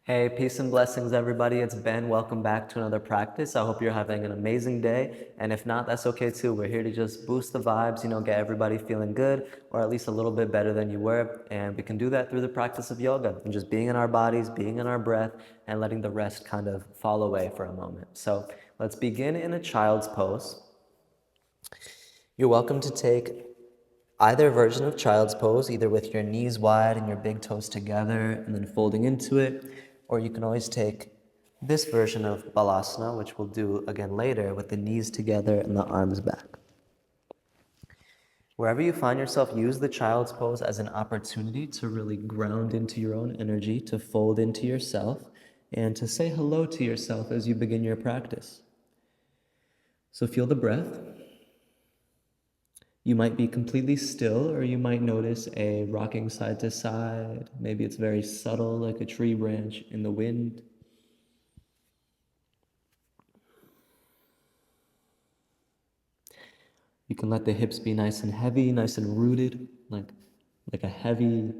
Hey, peace and blessings, everybody. It's Ben. Welcome back to another practice. I hope you're having an amazing day. And if not, that's okay too. We're here to just boost the vibes, get everybody feeling good, or at least a little bit better than you were. And we can do that through the practice of yoga and just being in our bodies, being in our breath, and letting the rest kind of fall away for a moment. So let's begin in a child's pose. You're welcome to take either version of child's pose, either with your knees wide and your big toes together and then folding into it, or you can always take this version of balasana, which we'll do again later, with the knees together and the arms back. Wherever you find yourself, use the child's pose as an opportunity to really ground into your own energy, to fold into yourself, and to say hello to yourself as you begin your practice. So feel the breath. You might be completely still, or you might notice a rocking side to side. Maybe it's very subtle, like a tree branch in the wind. You can let the hips be nice and heavy, nice and rooted, like a heavy,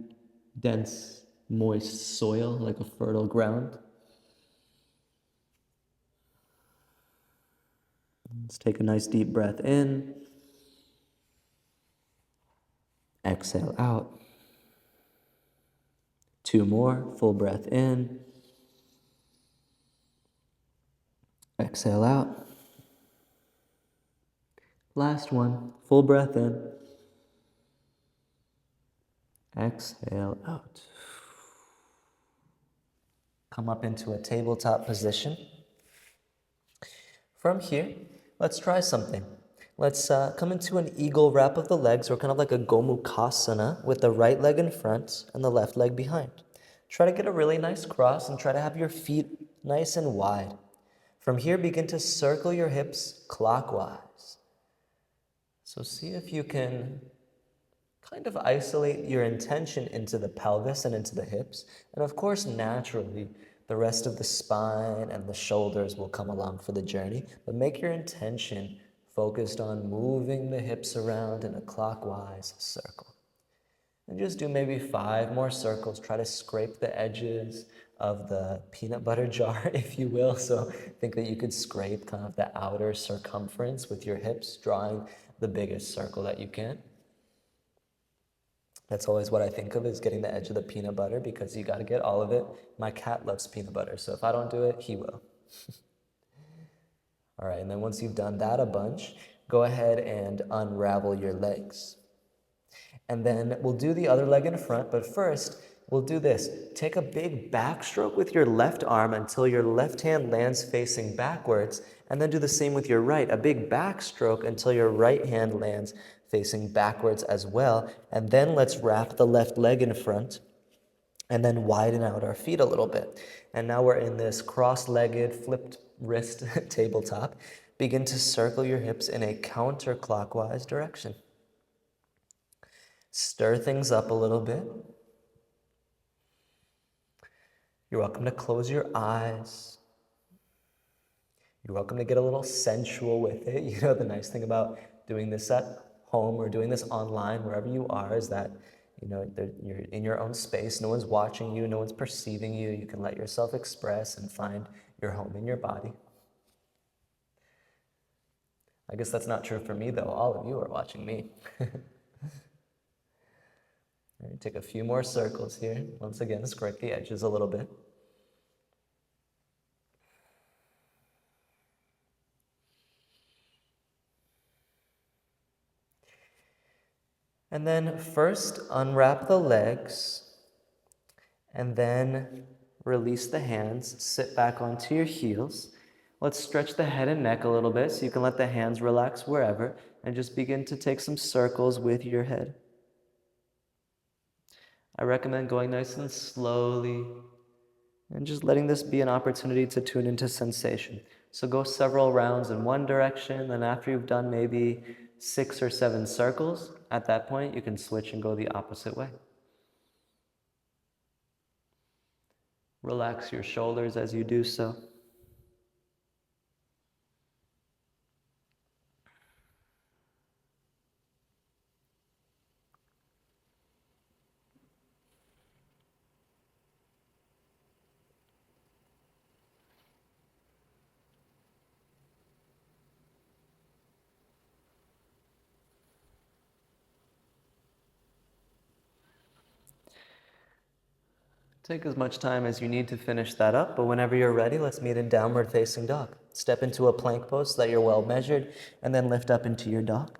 dense, moist soil, like a fertile ground. Let's take a nice deep breath in. Exhale out. 2 more, full breath in. Exhale out. Last one, full breath in. Exhale out. Come up into a tabletop position. From here, let's try something. Let's come into an eagle wrap of the legs, or kind of like a Gomukhasana, with the right leg in front and the left leg behind. Try to get a really nice cross and try to have your feet nice and wide. From here, begin to circle your hips clockwise. So see if you can kind of isolate your intention into the pelvis and into the hips. And of course, naturally, the rest of the spine and the shoulders will come along for the journey. But make your intention focused on moving the hips around in a clockwise circle. And just do maybe 5 more circles. Try to scrape the edges of the peanut butter jar, if you will. So think that you could scrape kind of the outer circumference with your hips, drawing the biggest circle that you can. That's always what I think of, is getting the edge of the peanut butter, because you got to get all of it. My cat loves peanut butter, so if I don't do it, he will. All right, and then once you've done that a bunch, go ahead and unravel your legs. And then we'll do the other leg in front, but first, we'll do this. Take a big backstroke with your left arm until your left hand lands facing backwards, and then do the same with your right. A big backstroke until your right hand lands facing backwards as well. And then let's wrap the left leg in front and then widen out our feet a little bit. And now we're in this cross-legged, flipped wrist tabletop. Begin to circle your hips in a counterclockwise direction. Stir things up a little bit. You're welcome to close your eyes. You're welcome to get a little sensual with it. The nice thing about doing this at home or doing this online, wherever you are, is that, you're in your own space. No one's watching you. No one's perceiving you. You can let yourself express and find your home in your body. I guess that's not true for me, though. All of you are watching me. All right, take a few more circles here. Once again, scrape the edges a little bit. And then first unwrap the legs, and then release the hands. Sit back onto your heels. Let's stretch the head and neck a little bit so you can let the hands relax wherever, and just begin to take some circles with your head. I recommend going nice and slowly and just letting this be an opportunity to tune into sensation. So go several rounds in one direction, and after you've done maybe 6 or 7 circles, at that point you can switch and go the opposite way. Relax your shoulders as you do so. Take as much time as you need to finish that up, but whenever you're ready, let's meet in downward facing dog. Step into a plank pose so that you're well measured, and then lift up into your dog.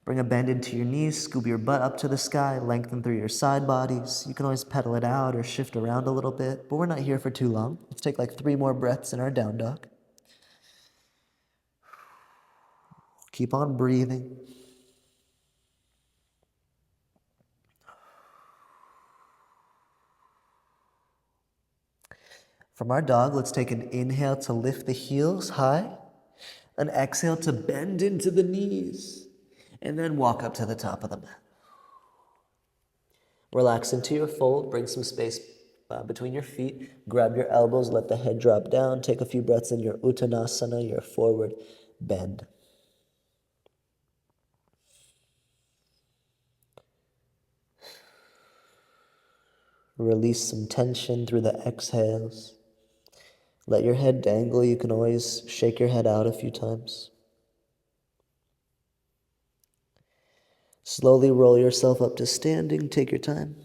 Bring a bend into your knees, scoop your butt up to the sky, lengthen through your side bodies. You can always pedal it out or shift around a little bit, but we're not here for too long. Let's take like 3 more breaths in our down dog. Keep on breathing. From our dog, let's take an inhale to lift the heels high, an exhale to bend into the knees, and then walk up to the top of the mat. Relax into your fold, bring some space between your feet, grab your elbows, let the head drop down, take a few breaths in your Uttanasana, your forward bend. Release some tension through the exhales. Let your head dangle. You can always shake your head out a few times. Slowly roll yourself up to standing. Take your time.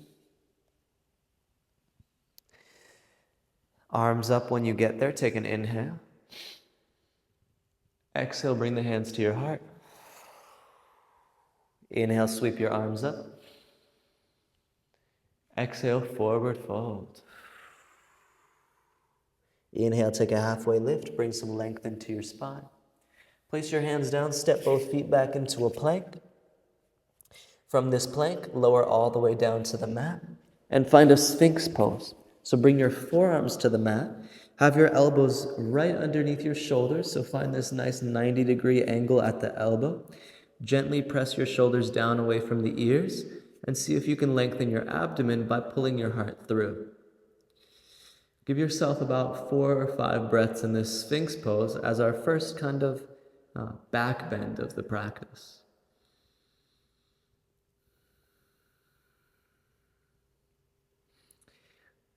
Arms up when you get there. Take an inhale. Exhale, bring the hands to your heart. Inhale, sweep your arms up. Exhale, forward fold. Inhale, take a halfway lift. Bring some length into your spine. Place your hands down. Step both feet back into a plank. From this plank, lower all the way down to the mat and find a Sphinx pose. So bring your forearms to the mat. Have your elbows right underneath your shoulders. So find this nice 90-degree angle at the elbow. Gently press your shoulders down away from the ears and see if you can lengthen your abdomen by pulling your heart through. Give yourself about 4 or 5 breaths in this Sphinx pose as our first kind of back bend of the practice.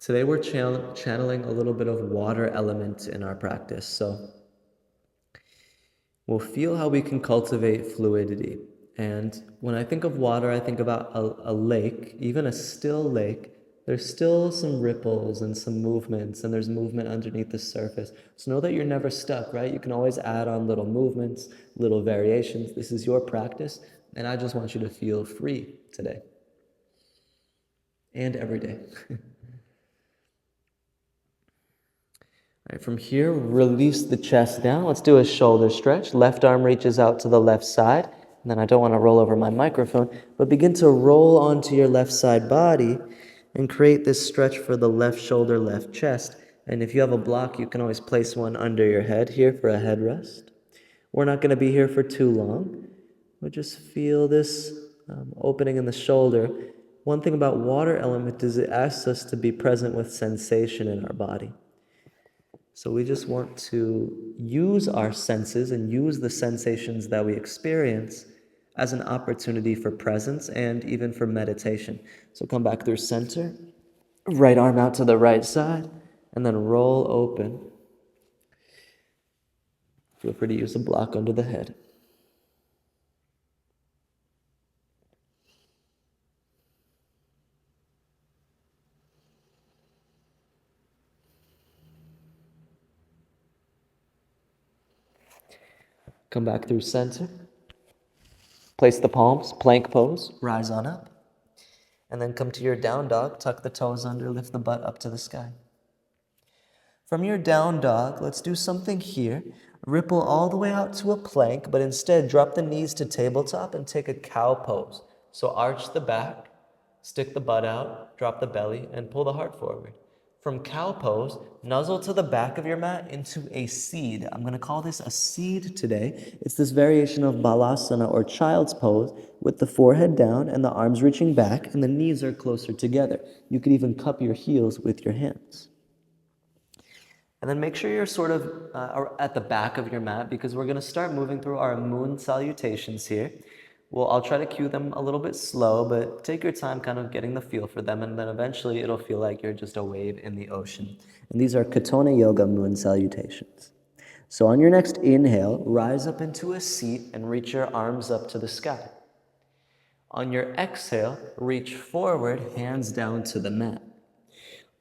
Today we're channeling a little bit of water element in our practice. So we'll feel how we can cultivate fluidity. And when I think of water, I think about a lake, even a still lake. There's still some ripples and some movements, and there's movement underneath the surface. So know that you're never stuck, right? You can always add on little movements, little variations. This is your practice, and I just want you to feel free today and every day. All right, from here, release the chest down. Let's do a shoulder stretch. Left arm reaches out to the left side. And then I don't want to roll over my microphone, but begin to roll onto your left side body and create this stretch for the left shoulder, left chest. And if you have a block, you can always place one under your head here for a headrest. We're not going to be here for too long. We'll just feel this opening in the shoulder. One thing about water element is it asks us to be present with sensation in our body. So we just want to use our senses and use the sensations that we experience as an opportunity for presence and even for meditation. So come back through center, right arm out to the right side, and then roll open. Feel free to use a block under the head. Come back through center. Place the palms, plank pose, rise on up. And then come to your down dog, tuck the toes under, lift the butt up to the sky. From your down dog, let's do something here. Ripple all the way out to a plank, but instead drop the knees to tabletop and take a cow pose. So arch the back, stick the butt out, drop the belly, and pull the heart forward. From cow pose, nuzzle to the back of your mat into a seed. I'm going to call this a seed today. It's this variation of balasana or child's pose with the forehead down and the arms reaching back and the knees are closer together. You could even cup your heels with your hands. And then make sure you're sort of at the back of your mat because we're going to start moving through our moon salutations here. Well, I'll try to cue them a little bit slow, but take your time kind of getting the feel for them, and then eventually it'll feel like you're just a wave in the ocean. And these are Katona Yoga moon salutations. So on your next inhale, rise up into a seat and reach your arms up to the sky. On your exhale, reach forward, hands down to the mat.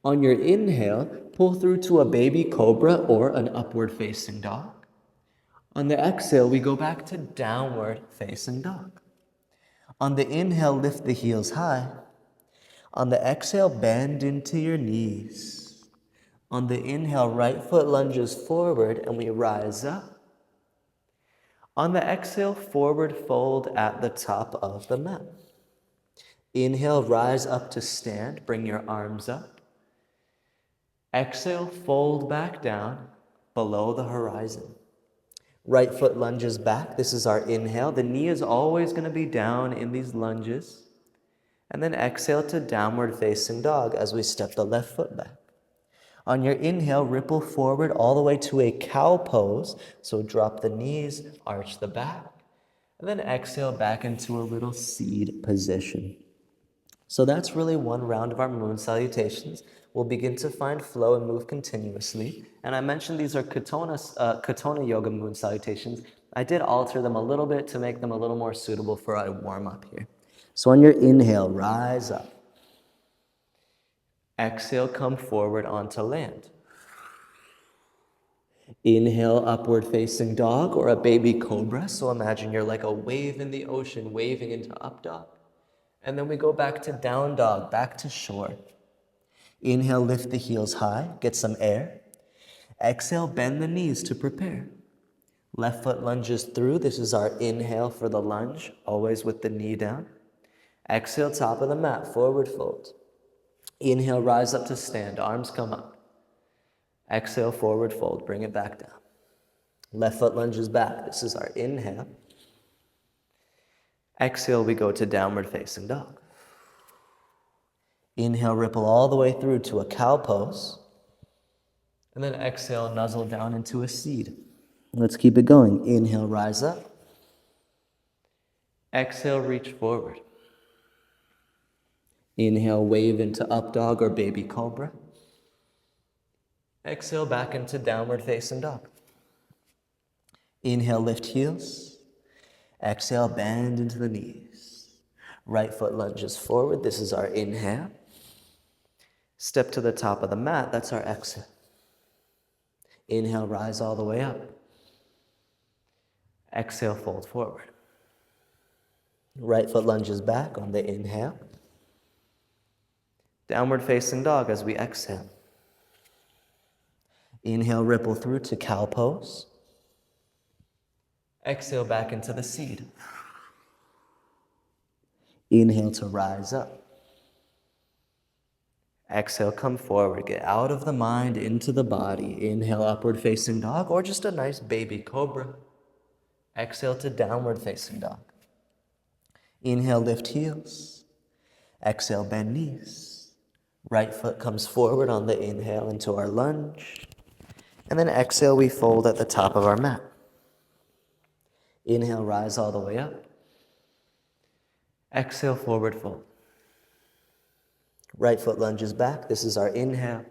On your inhale, pull through to a baby cobra or an upward facing dog. On the exhale, we go back to downward facing dog. On the inhale, lift the heels high. On the exhale, bend into your knees. On the inhale, right foot lunges forward and we rise up. On the exhale, forward fold at the top of the mat. Inhale, rise up to stand, bring your arms up. Exhale, fold back down below the horizon. Right foot lunges back. This is our inhale. The knee is always going to be down in these lunges. And then exhale to downward facing dog as we step the left foot back. On your inhale, ripple forward all the way to a cow pose. So drop the knees, arch the back, and then exhale back into a little seed position. So that's really one round of our moon salutations. We'll begin to find flow and move continuously. And I mentioned these are Katona Yoga moon salutations. I did alter them a little bit to make them a little more suitable for a warm-up here. So on your inhale, rise up. Exhale, come forward onto land. Inhale, upward facing dog or a baby cobra. So imagine you're like a wave in the ocean, waving into up dog. And then we go back to down dog, back to shore. Inhale, lift the heels high, get some air. Exhale, bend the knees to prepare. Left foot lunges through. This is our inhale for the lunge, always with the knee down. Exhale, top of the mat, forward fold. Inhale, rise up to stand, arms come up. Exhale, forward fold, bring it back down. Left foot lunges back. This is our inhale. Exhale, we go to downward facing dog. Inhale, ripple all the way through to a cow pose. And then exhale, nuzzle down into a seed. Let's keep it going. Inhale, rise up. Exhale, reach forward. Inhale, wave into up dog or baby cobra. Exhale, back into downward facing dog. Inhale, lift heels. Exhale, bend into the knees. Right foot lunges forward. This is our inhale. Step to the top of the mat. That's our exhale. Inhale, rise all the way up. Exhale, fold forward. Right foot lunges back on the inhale. Downward facing dog as we exhale. Inhale, ripple through to cow pose. Exhale back into the seed. Inhale to rise up. Exhale, come forward. Get out of the mind, into the body. Inhale, upward facing dog, or just a nice baby cobra. Exhale to downward facing dog. Inhale, lift heels. Exhale, bend knees. Right foot comes forward on the inhale into our lunge. And then exhale, we fold at the top of our mat. Inhale, rise all the way up. Exhale, forward fold. Right foot lunges back. This is our inhale.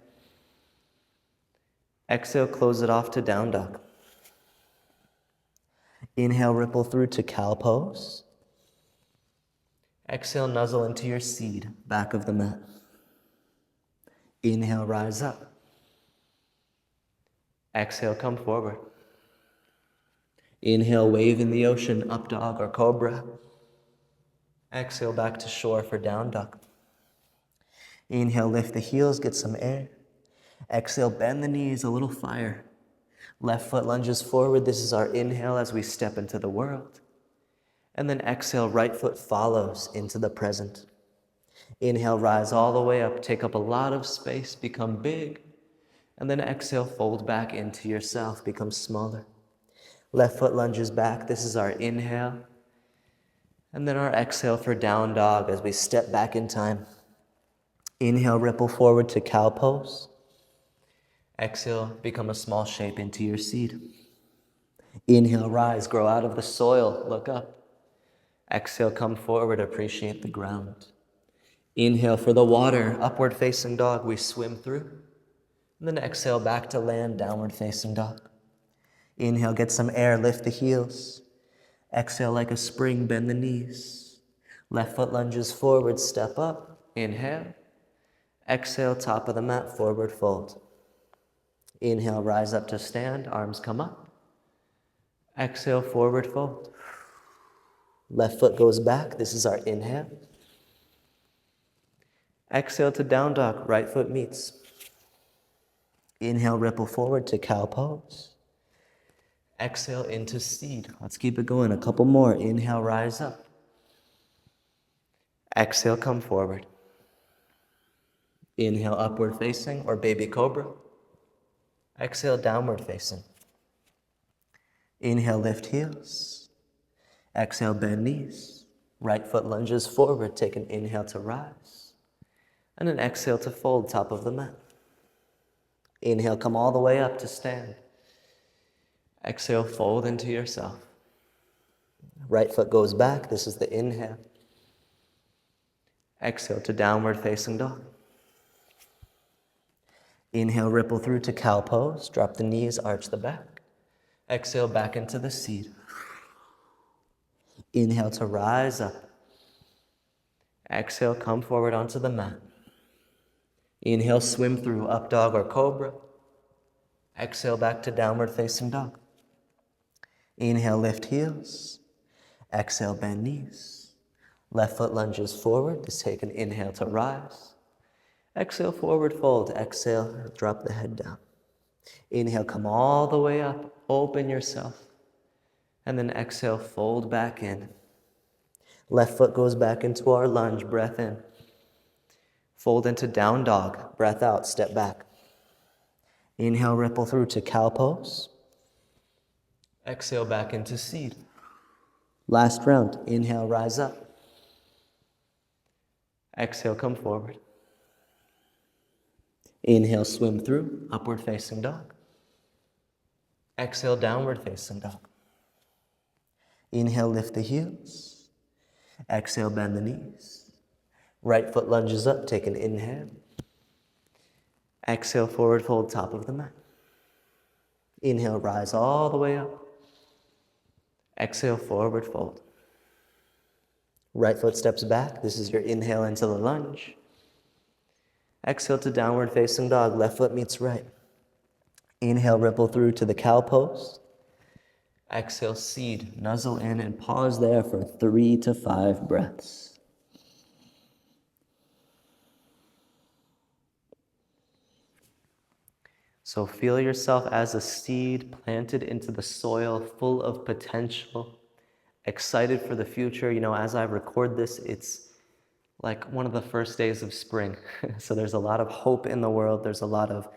Exhale, close it off to down dog. Inhale, ripple through to cow pose. Exhale, nuzzle into your seed, back of the mat. Inhale, rise up. Exhale, come forward. Inhale, wave in the ocean, up dog or cobra. Exhale, back to shore for down dog. Inhale, lift the heels, get some air. Exhale, bend the knees, a little fire. Left foot lunges forward. This is our inhale as we step into the world. And then exhale, right foot follows into the present. Inhale, rise all the way up, take up a lot of space, become big. And then exhale, fold back into yourself, become smaller. Left foot lunges back. This is our inhale. And then our exhale for down dog as we step back in time. Inhale, ripple forward to cow pose. Exhale, become a small shape into your seed. Inhale, rise, grow out of the soil, look up. Exhale, come forward, appreciate the ground. Inhale for the water, upward facing dog, we swim through. And then exhale, back to land, downward facing dog. Inhale, get some air, lift the heels. Exhale, like a spring, bend the knees. Left foot lunges forward, step up. Inhale. Exhale, top of the mat, forward fold. Inhale, rise up to stand, arms come up. Exhale, forward fold. Left foot goes back, this is our inhale. Exhale to down dog, right foot meets. Inhale, ripple forward to cow pose. Exhale into seed. Let's keep it going, a couple more. Inhale, rise up. Exhale, come forward. Inhale, upward facing or baby cobra. Exhale, downward facing. Inhale, lift heels. Exhale, bend knees. Right foot lunges forward, take an inhale to rise. And an exhale to fold, top of the mat. Inhale, come all the way up to stand. Exhale, fold into yourself. Right foot goes back, this is the inhale. Exhale to downward facing dog. Inhale, ripple through to cow pose, drop the knees, arch the back. Exhale, back into the seat. Inhale to rise up. Exhale, come forward onto the mat. Inhale, swim through up dog or cobra. Exhale, back to downward facing dog. Inhale, lift heels. Exhale, bend knees. Left foot lunges forward. Just take an inhale to rise. Exhale, forward fold. Exhale, drop the head down. Inhale, come all the way up. Open yourself. And then exhale, fold back in. Left foot goes back into our lunge. Breath in. Fold into down dog. Breath out, step back. Inhale, ripple through to cow pose. Exhale, back into seed. Last round. Inhale, rise up. Exhale, come forward. Inhale, swim through, upward facing dog. Exhale, downward facing dog. Inhale, lift the heels. Exhale, bend the knees. Right foot lunges up, take an inhale. Exhale, forward fold, top of the mat. Inhale, rise all the way up. Exhale, forward fold. Right foot steps back. This is your inhale into the lunge. Exhale to downward facing dog. Left foot meets right. Inhale, ripple through to the cow pose. Exhale, seed. Nuzzle in and pause there for 3 to 5 breaths. So feel yourself as a seed planted into the soil, full of potential, excited for the future. You know, as I record this, it's like one of the first days of spring. So there's a lot of hope in the world. There's a lot of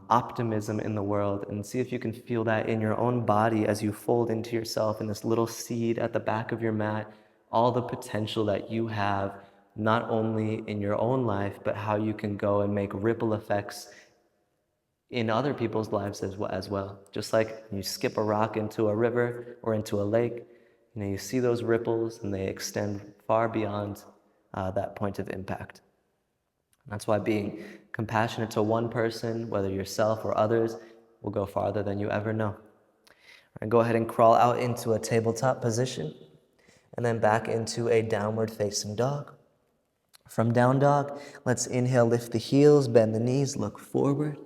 optimism in the world. And see if you can feel that in your own body as you fold into yourself in this little seed at the back of your mat, all the potential that you have, not only in your own life, but how you can go and make ripple effects in other people's lives as well. Just like you skip a rock into a river or into a lake, you know, you see those ripples and they extend far beyond that point of impact. That's why being compassionate to one person, whether yourself or others, will go farther than you ever know. All right, go ahead and crawl out into a tabletop position and then back into a downward facing dog. From down dog, let's inhale, lift the heels, bend the knees, look forward.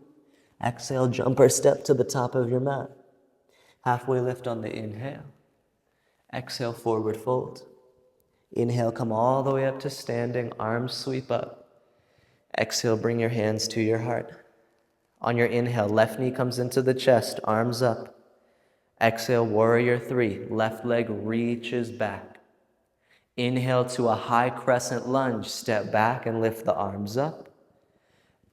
Exhale, jump or step to the top of your mat. Halfway lift on the inhale. Exhale, forward fold. Inhale, come all the way up to standing, arms sweep up. Exhale, bring your hands to your heart. On your inhale, left knee comes into the chest, arms up. Exhale, warrior 3, left leg reaches back. Inhale to a high crescent lunge, step back and lift the arms up.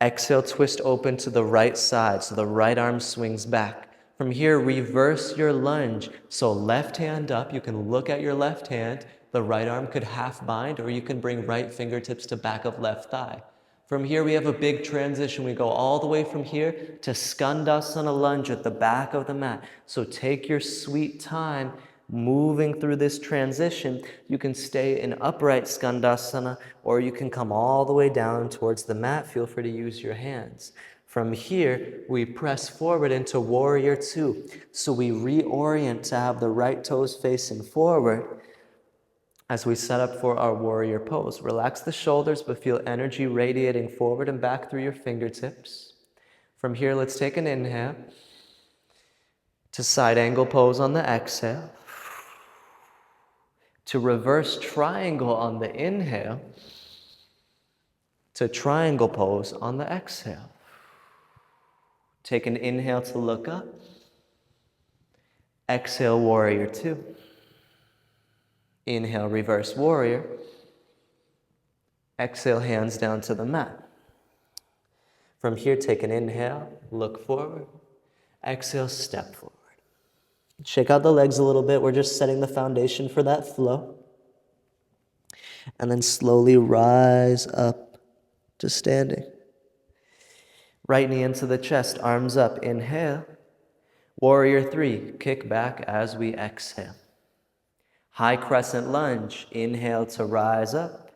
Exhale, twist open to the right side, so the right arm swings back. From here, reverse your lunge. So left hand up, you can look at your left hand. The right arm could half bind, or you can bring right fingertips to back of left thigh. From here, we have a big transition. We go all the way from here to Skandasana lunge at the back of the mat. So take your sweet time moving through this transition. You can stay in upright Skandasana, or you can come all the way down towards the mat. Feel free to use your hands. From here, we press forward into warrior 2. So we reorient to have the right toes facing forward. As we set up for our warrior pose, relax the shoulders, but feel energy radiating forward and back through your fingertips. From here, let's take an inhale to side angle pose on the exhale, to reverse triangle on the inhale, to triangle pose on the exhale. Take an inhale to look up. Exhale, warrior two. Inhale, reverse warrior. Exhale, hands down to the mat. From here, take an inhale, look forward. Exhale, step forward. Shake out the legs a little bit. We're just setting the foundation for that flow. And then slowly rise up to standing. Right knee into the chest, arms up. Inhale. Warrior three, kick back as we exhale. High crescent lunge. Inhale to rise up.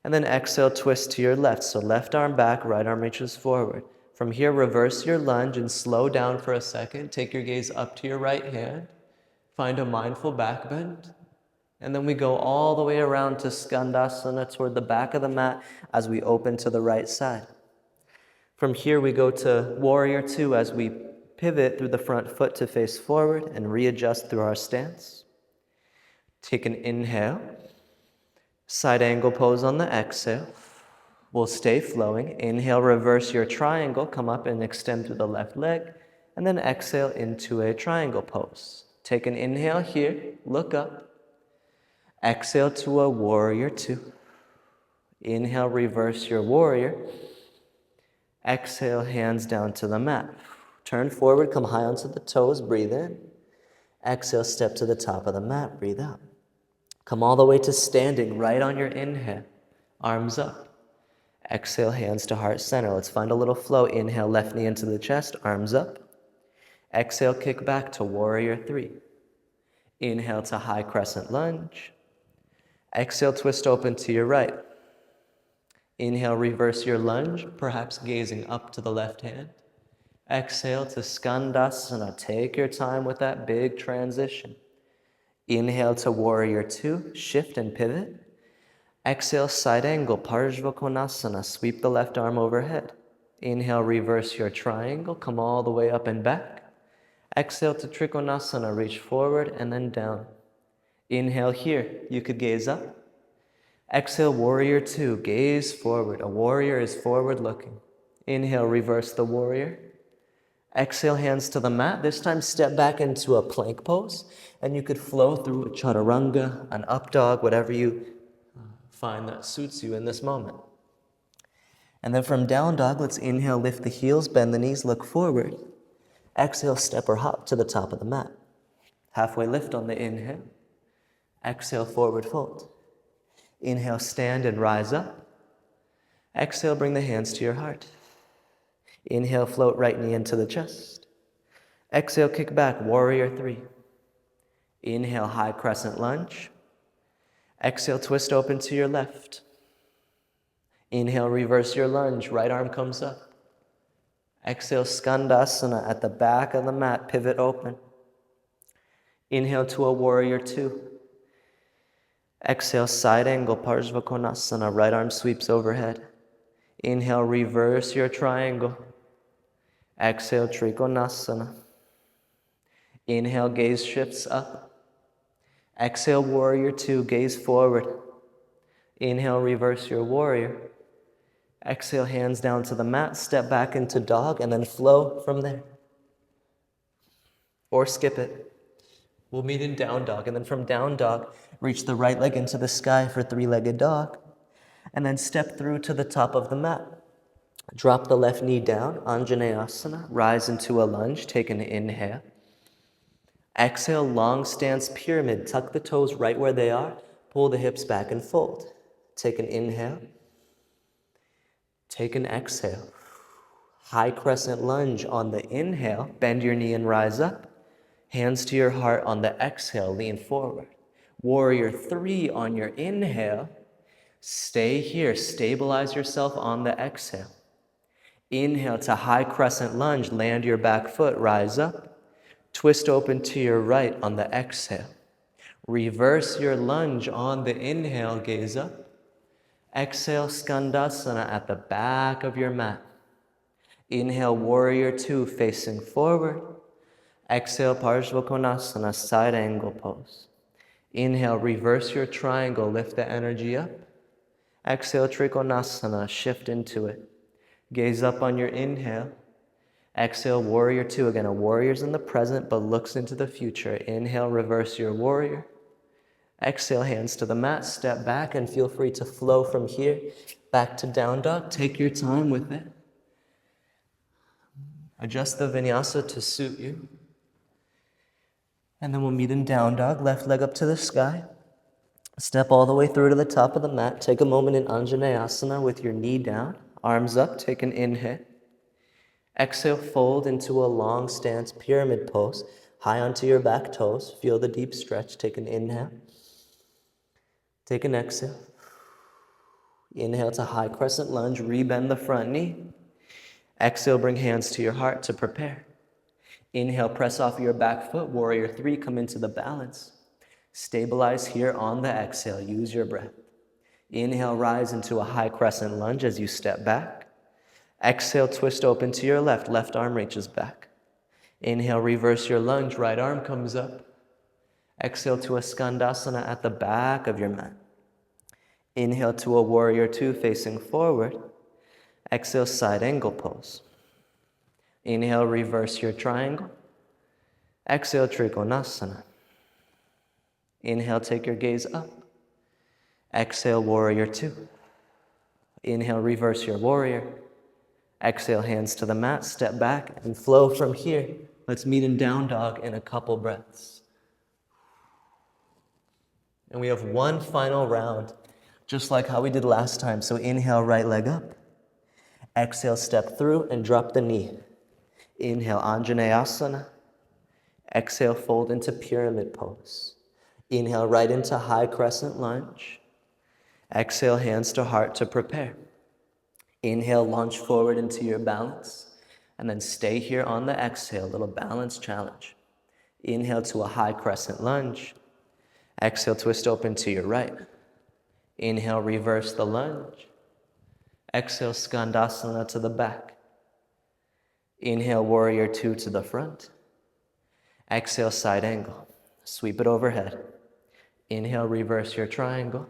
And then exhale, twist to your left. So left arm back, right arm reaches forward. From here, reverse your lunge and slow down for a second. Take your gaze up to your right hand. Find a mindful back bend. And then we go all the way around to Skandasana toward the back of the mat as we open to the right side. From here, we go to warrior two as we pivot through the front foot to face forward and readjust through our stance. Take an inhale. Side angle pose on the exhale. We'll stay flowing. Inhale, reverse your triangle. Come up and extend through the left leg. And then exhale into a triangle pose. Take an inhale here. Look up. Exhale to a warrior two. Inhale, reverse your warrior. Exhale, hands down to the mat. Turn forward, come high onto the toes. Breathe in. Exhale, step to the top of the mat. Breathe out. Come all the way to standing right on your inhale. Arms up. Exhale, hands to heart center. Let's find a little flow. Inhale, left knee into the chest, arms up. Exhale, kick back to warrior three. Inhale to high crescent lunge. Exhale, twist open to your right. Inhale, reverse your lunge, perhaps gazing up to the left hand. Exhale to Skandasana. Take your time with that big transition. Inhale to warrior two, shift and pivot. Exhale, side angle, Parshva Konasana. Sweep the left arm overhead. Inhale, reverse your triangle. Come all the way up and back. Exhale to Trikonasana. Reach forward and then down. Inhale here. You could gaze up. Exhale, warrior two. Gaze forward. A warrior is forward looking. Inhale, reverse the warrior. Exhale, hands to the mat. This time, step back into a plank pose. And you could flow through a chaturanga, an up dog, whatever you find that suits you in this moment. And then from down dog, let's inhale, lift the heels, bend the knees, look forward. Exhale, step or hop to the top of the mat. Halfway lift on the inhale. Exhale, forward fold. Inhale, stand and rise up. Exhale, bring the hands to your heart. Inhale, float right knee into the chest. Exhale, kick back, warrior three. Inhale, high crescent lunge. Exhale, twist open to your left. Inhale, reverse your lunge, right arm comes up. Exhale, Skandasana at the back of the mat, pivot open. Inhale to a warrior two. Exhale, side angle, Parshva Konasana, right arm sweeps overhead. Inhale, reverse your triangle. Exhale, Trikonasana. Inhale, gaze shifts up. Exhale, warrior two, gaze forward. Inhale, reverse your warrior. Exhale, hands down to the mat, step back into dog, and then flow from there. Or skip it. We'll meet in down dog, and then from down dog, reach the right leg into the sky for three-legged dog, and then step through to the top of the mat. Drop the left knee down, Anjaneyasana, rise into a lunge, take an inhale. Exhale, long stance pyramid. Tuck the toes right where they are. Pull the hips back and fold. Take an inhale. Take an exhale. High crescent lunge on the inhale. Bend your knee and rise up. Hands to your heart on the exhale. Lean forward. Warrior three on your inhale. Stay here. Stabilize yourself on the exhale. Inhale to high crescent lunge. Land your back foot. Rise up. Twist open to your right on the exhale. Reverse your lunge on the inhale, gaze up. Exhale, Skandasana at the back of your mat. Inhale, Warrior Two, facing forward. Exhale, Parshvakonasana, side angle pose. Inhale, reverse your triangle, lift the energy up. Exhale, Trikonasana, shift into it. Gaze up on your inhale. Exhale, Warrior Two. Again, a warrior's in the present but looks into the future. Inhale, reverse your warrior. Exhale, hands to the mat, step back, and feel free to flow from here back to down dog. Take your time with it. Adjust the vinyasa to suit you. And then we'll meet in down dog, left leg up to the sky. Step all the way through to the top of the mat. Take a moment in Anjaneyasana with your knee down, arms up, take an inhale. Exhale, fold into a long stance pyramid pose, high onto your back toes. Feel the deep stretch, take an inhale. Take an exhale. Inhale to high crescent lunge, rebend the front knee. Exhale, bring hands to your heart to prepare. Inhale, press off your back foot, Warrior Three, come into the balance. Stabilize here on the exhale, use your breath. Inhale, rise into a high crescent lunge as you step back. Exhale, twist open to your left arm reaches back. Inhale, reverse your lunge, right arm comes up. Exhale to a Skandasana at the back of your mat. Inhale to a Warrior Two facing forward. Exhale, side angle pose. Inhale, reverse your triangle. Exhale, Trikonasana. Inhale, take your gaze up. Exhale, Warrior Two. Inhale, reverse your warrior. Exhale, hands to the mat, step back, and flow from here. Let's meet in down dog in a couple breaths. And we have one final round, just like how we did last time. So inhale, right leg up. Exhale, step through and drop the knee. Inhale, Anjaneyasana. Exhale, fold into pyramid pose. Inhale, right into high crescent lunge. Exhale, hands to heart to prepare. Inhale, launch forward into your balance. And then stay here on the exhale, little balance challenge. Inhale to a high crescent lunge. Exhale, twist open to your right. Inhale, reverse the lunge. Exhale, Skandasana to the back. Inhale, Warrior Two to the front. Exhale, side angle. Sweep it overhead. Inhale, reverse your triangle.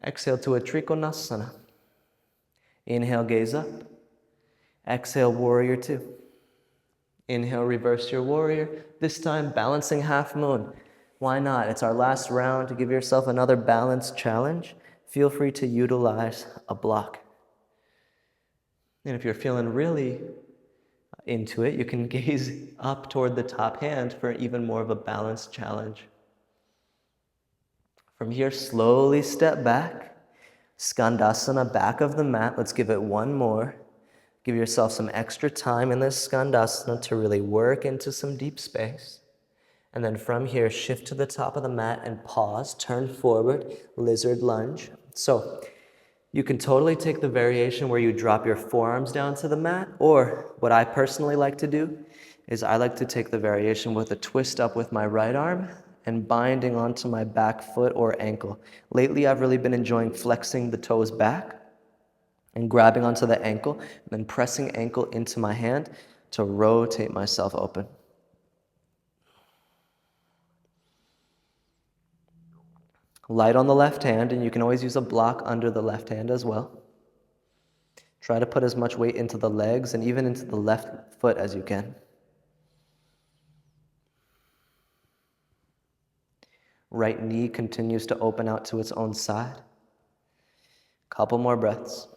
Exhale to a Trikonasana. Inhale, gaze up. Exhale, Warrior Two. Inhale, reverse your warrior. This time, balancing half moon. Why not? It's our last round to give yourself another balance challenge. Feel free to utilize a block. And if you're feeling really into it, you can gaze up toward the top hand for even more of a balanced challenge. From here, slowly step back. Skandasana, back of the mat. Let's give it one more. Give yourself some extra time in this Skandasana to really work into some deep space. And then from here, shift to the top of the mat and pause, turn forward, lizard lunge. So you can totally take the variation where you drop your forearms down to the mat, or what I personally like to do is I like to take the variation with a twist up with my right arm and binding onto my back foot or ankle. Lately, I've really been enjoying flexing the toes back and grabbing onto the ankle, and then pressing ankle into my hand to rotate myself open. Light on the left hand, and you can always use a block under the left hand as well. Try to put as much weight into the legs and even into the left foot as you can. Right knee continues to open out to its own side. Couple more breaths.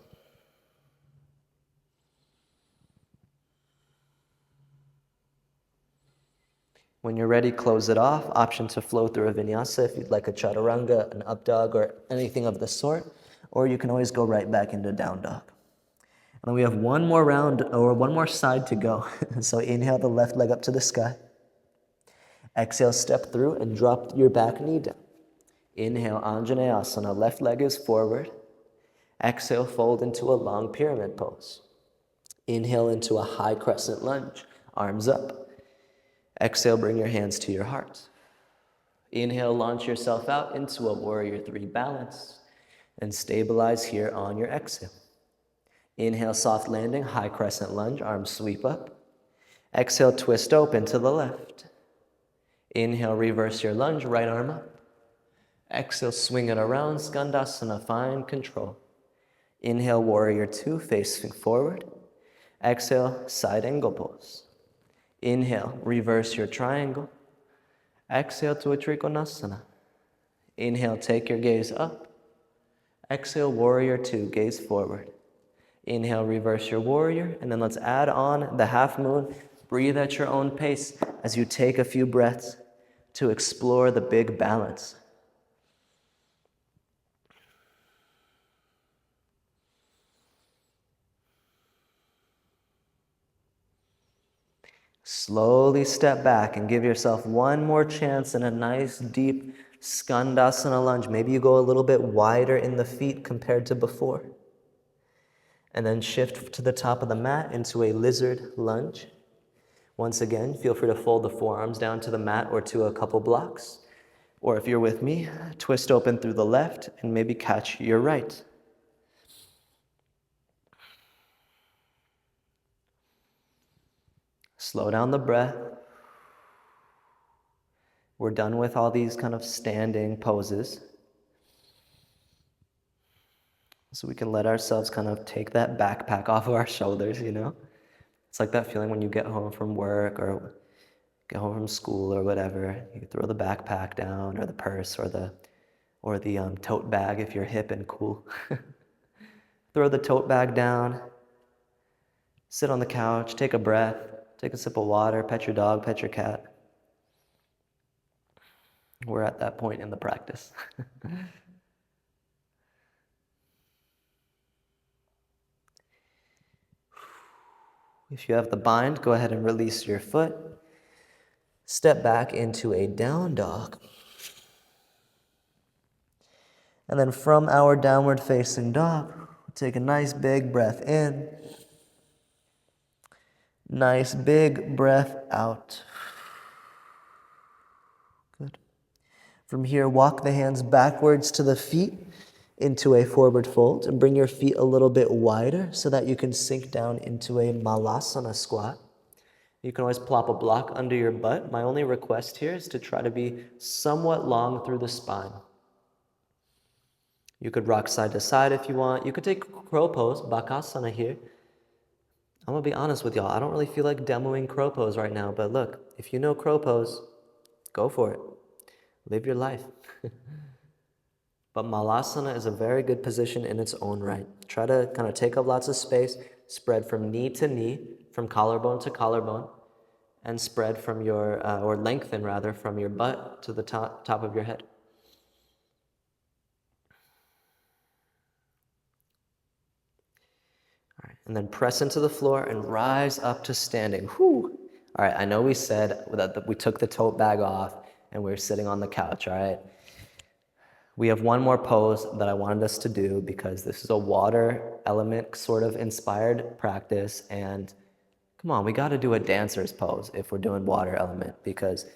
When you're ready, close it off. Option to flow through a vinyasa if you'd like a chaturanga, an up dog, or anything of the sort. Or you can always go right back into down dog. And then we have one more round, or one more side to go. So inhale the left leg up to the sky. Exhale, step through and drop your back knee down. Inhale, Anjaneyasana, left leg is forward. Exhale, fold into a long pyramid pose. Inhale into a high crescent lunge, arms up. Exhale, bring your hands to your heart. Inhale, launch yourself out into a warrior three balance and stabilize here on your exhale. Inhale, soft landing, high crescent lunge, arms sweep up. Exhale, twist open to the left. Inhale, reverse your lunge, right arm up. Exhale, swing it around, Skandasana, find control. Inhale, warrior two, facing forward. Exhale, side angle pose. Inhale, reverse your triangle. Exhale to a Trikonasana. Inhale, take your gaze up. Exhale, warrior two, gaze forward. Inhale, reverse your warrior, and then let's add on the half moon. Breathe at your own pace as you take a few breaths to explore the big balance. Slowly step back and give yourself one more chance in a nice deep Skandasana lunge. Maybe you go a little bit wider in the feet compared to before. And then shift to the top of the mat into a lizard lunge. Once again, feel free to fold the forearms down to the mat or to a couple blocks. Or if you're with me, twist open through the left and maybe catch your right. Slow down the breath. We're done with all these kind of standing poses. So we can let ourselves kind of take that backpack off of our shoulders, you know? It's like that feeling when you get home from work or get home from school or whatever. You throw the backpack down or the purse or the tote bag if you're hip and cool. Throw the tote bag down, sit on the couch, take a breath, take a sip of water, pet your dog, pet your cat. We're at that point in the practice. If you have the bind, go ahead and release your foot. Step back into a down dog. And then from our downward facing dog, take a nice big breath in. Nice big breath out. Good. From here, walk the hands backwards to the feet into a forward fold and bring your feet a little bit wider so that you can sink down into a Malasana squat. You can always plop a block under your butt. My only request here is to try to be somewhat long through the spine. You could rock side to side if you want. You could take crow pose, Bakasana here. I'm gonna be honest with y'all, I don't really feel like demoing crow pose right now, but look, if you know crow pose, go for it. Live your life. But Malasana is a very good position in its own right. Try to kind of take up lots of space, spread from knee to knee, from collarbone to collarbone, and spread from your, or lengthen rather, from your butt to the top of your head. All right, and then press into the floor and rise up to standing. Whew. All right, I know we said that we took the tote bag off and we were sitting on the couch, all right? We have one more pose that I wanted us to do because this is a water element sort of inspired practice, and come on, we got to do a dancer's pose if we're doing water element, because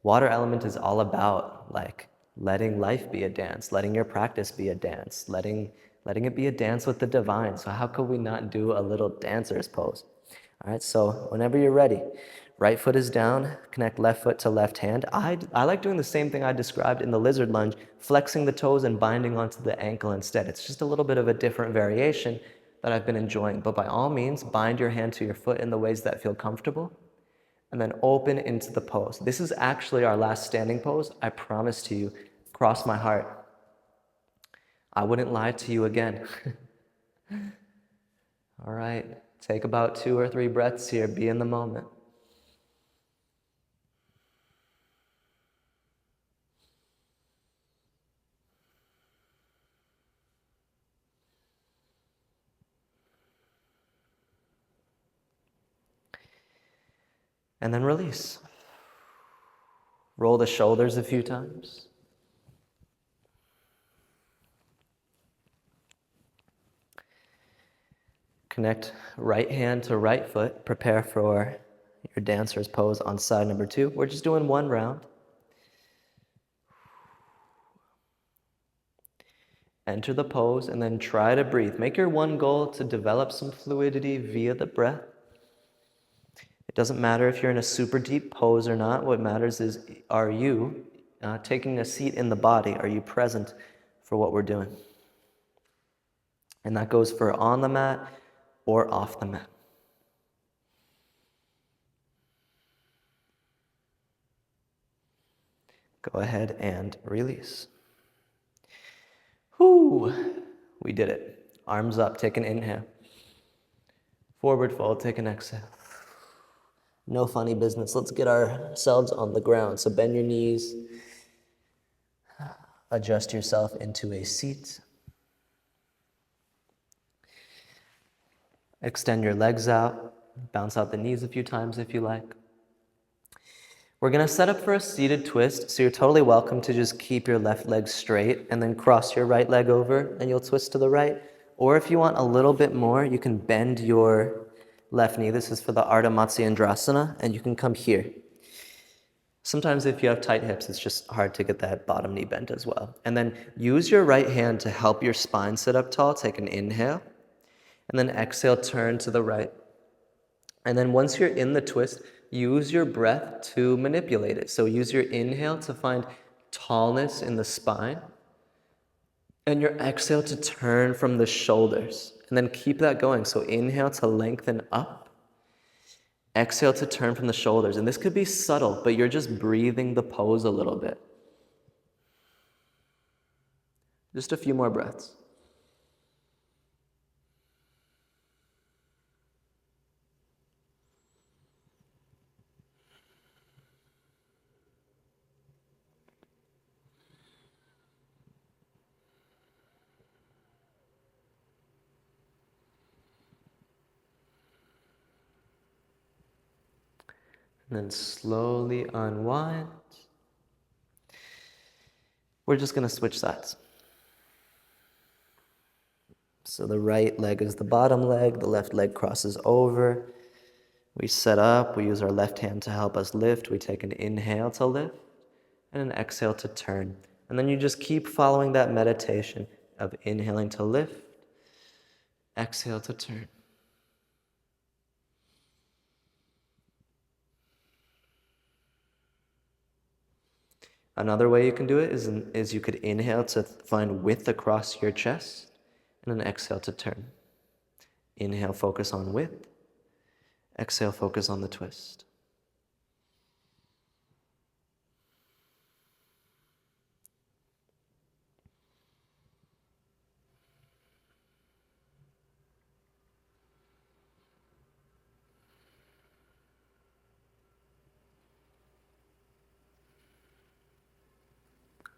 water element is all about like letting life be a dance, letting your practice be a dance, letting it be a dance with the divine. So how could we not do a little dancer's pose? All right, so whenever you're ready, right foot is down, connect left foot to left hand. I like doing the same thing I described in the lizard lunge, flexing the toes and binding onto the ankle instead. It's just a little bit of a different variation that I've been enjoying. But by all means, bind your hand to your foot in the ways that feel comfortable, and then open into the pose. This is actually our last standing pose. I promise to you, cross my heart, I wouldn't lie to you again. All right, take about 2 or 3 breaths here. Be in the moment. And then release. Roll the shoulders a few times. Connect right hand to right foot. Prepare for your dancer's pose on side number 2. We're just doing one round. Enter the pose and then try to breathe. Make your one goal to develop some fluidity via the breath. It doesn't matter if you're in a super deep pose or not. What matters is, are you taking a seat in the body? Are you present for what we're doing? And that goes for on the mat or off the mat. Go ahead and release. Whoo! We did it. Arms up, take an inhale. Forward fold, take an exhale. No funny business. Let's get ourselves on the ground. So bend your knees. Adjust yourself into a seat. Extend your legs out. Bounce out the knees a few times if you like. We're going to set up for a seated twist, so you're totally welcome to just keep your left leg straight and then cross your right leg over and you'll twist to the right. Or if you want a little bit more, you can bend your left knee. This is for the Ardha Matsyendrasana, and you can come here. Sometimes if you have tight hips, it's just hard to get that bottom knee bent as well. And then use your right hand to help your spine sit up tall. Take an inhale, and then exhale, turn to the right. And then once you're in the twist, use your breath to manipulate it. So use your inhale to find tallness in the spine, and your exhale to turn from the shoulders. And then keep that going. So inhale to lengthen up, exhale to turn from the shoulders. And this could be subtle, but you're just breathing the pose a little bit. Just a few more breaths. And then slowly unwind. We're just going to switch sides. So the right leg is the bottom leg, the left leg crosses over. We set up, we use our left hand to help us lift. We take an inhale to lift and an exhale to turn. And then you just keep following that meditation of inhaling to lift, exhale to turn. Another way you can do it is you could inhale to find width across your chest and then exhale to turn. Inhale, focus on width. Exhale, focus on the twist.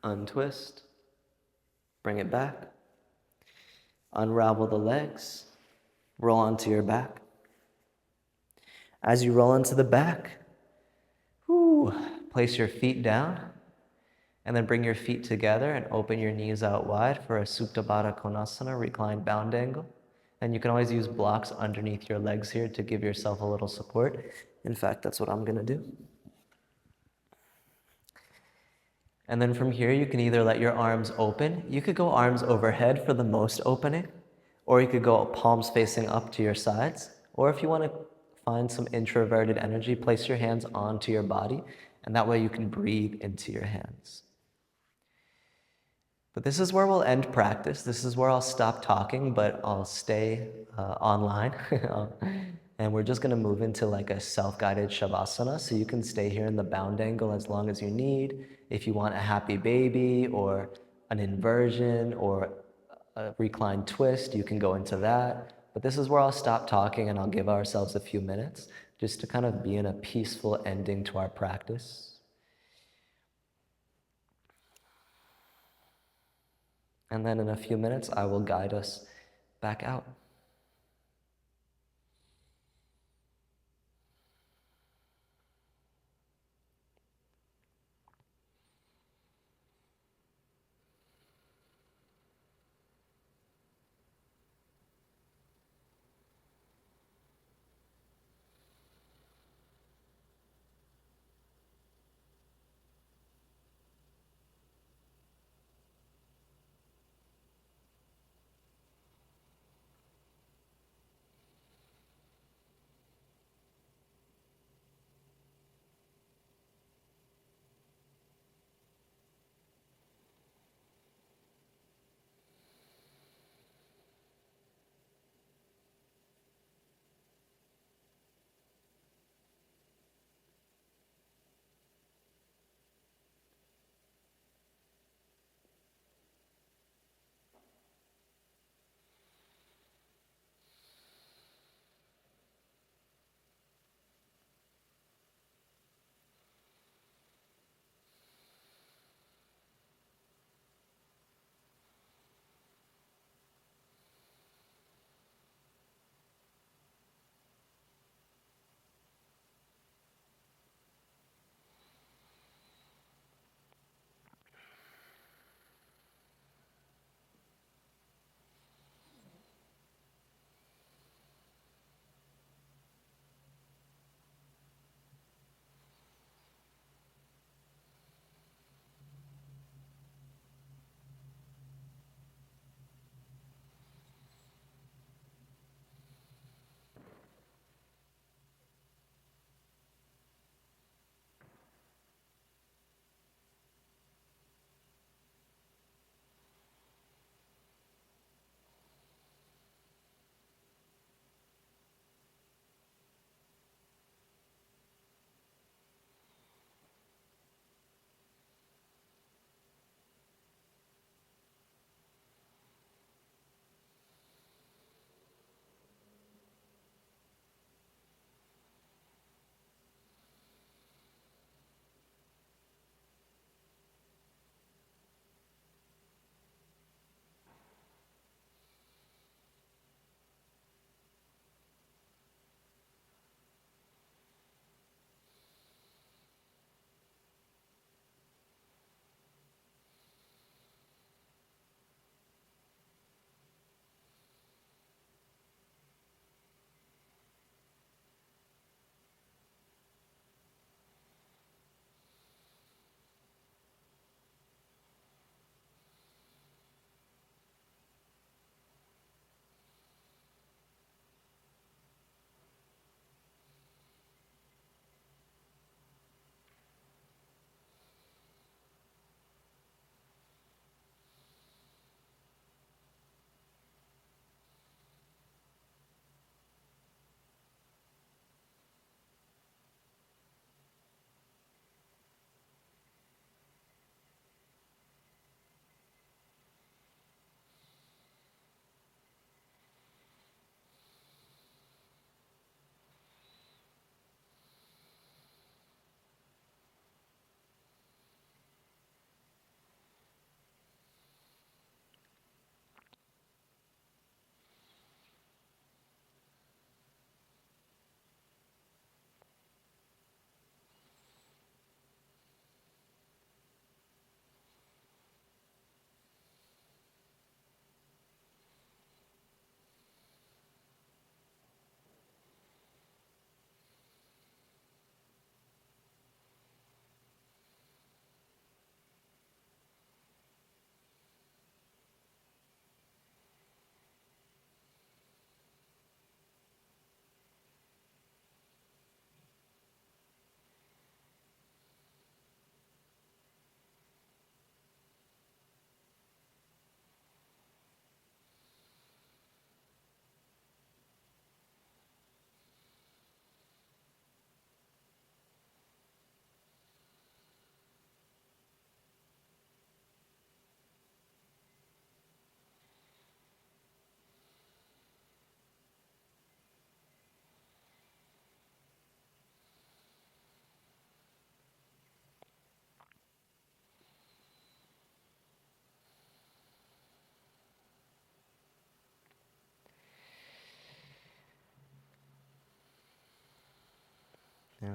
Untwist. Bring it back. Unravel the legs. Roll onto your back. As you roll onto the back, place your feet down and then bring your feet together and open your knees out wide for a Supta Baddha Konasana, reclined bound angle. And you can always use blocks underneath your legs here to give yourself a little support. In fact, that's what I'm going to do. And then from here, you can either let your arms open. You could go arms overhead for the most opening, or you could go palms facing up to your sides. Or if you want to find some introverted energy, place your hands onto your body, and that way you can breathe into your hands. But this is where we'll end practice. This is where I'll stop talking, but I'll stay online. And we're just going to move into like a self-guided Shavasana. So you can stay here in the bound angle as long as you need. If you want a happy baby or an inversion or a reclined twist, you can go into that. But this is where I'll stop talking and I'll give ourselves a few minutes just to kind of be in a peaceful ending to our practice. And then in a few minutes, I will guide us back out.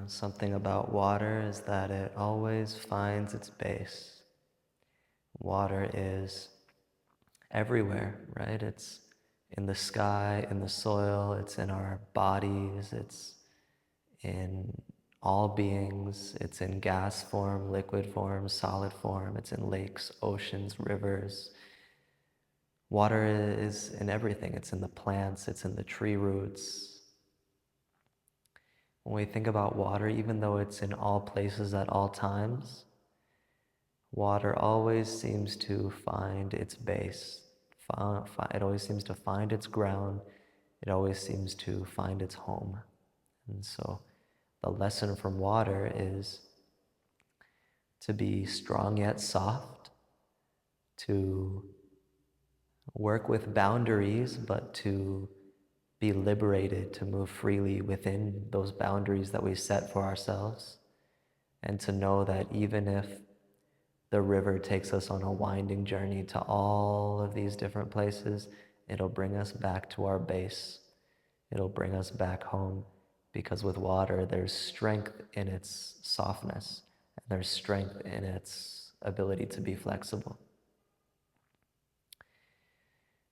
Something about water is that it always finds its base. Water is everywhere, right? It's in the sky, in the soil, it's in our bodies, it's in all beings, it's in gas form, liquid form, solid form, it's in lakes, oceans, rivers. Water is in everything. It's in the plants, it's in the tree roots. When we think about water, even though it's in all places at all times, water always seems to find its base. It always seems to find its ground. It always seems to find its home. And so the lesson from water is to be strong yet soft, to work with boundaries, but to be liberated, to move freely within those boundaries that we set for ourselves, and to know that even if the river takes us on a winding journey to all of these different places, it'll bring us back to our base. It'll bring us back home, because with water, there's strength in its softness, and there's strength in its ability to be flexible.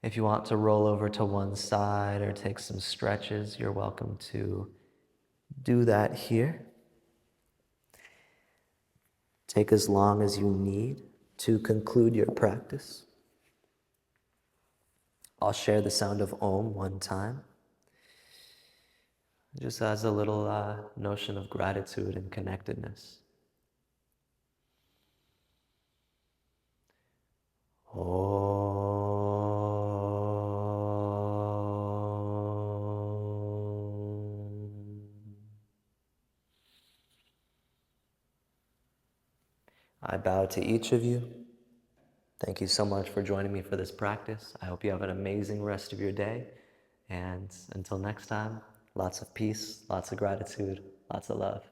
If you want to roll over to one side or take some stretches, you're welcome to do that here. Take as long as you need to conclude your practice. I'll share the sound of Om one time, just as a little notion of gratitude and connectedness. Om. I bow to each of you. Thank you so much for joining me for this practice. I hope you have an amazing rest of your day. And until next time, lots of peace, lots of gratitude, lots of love.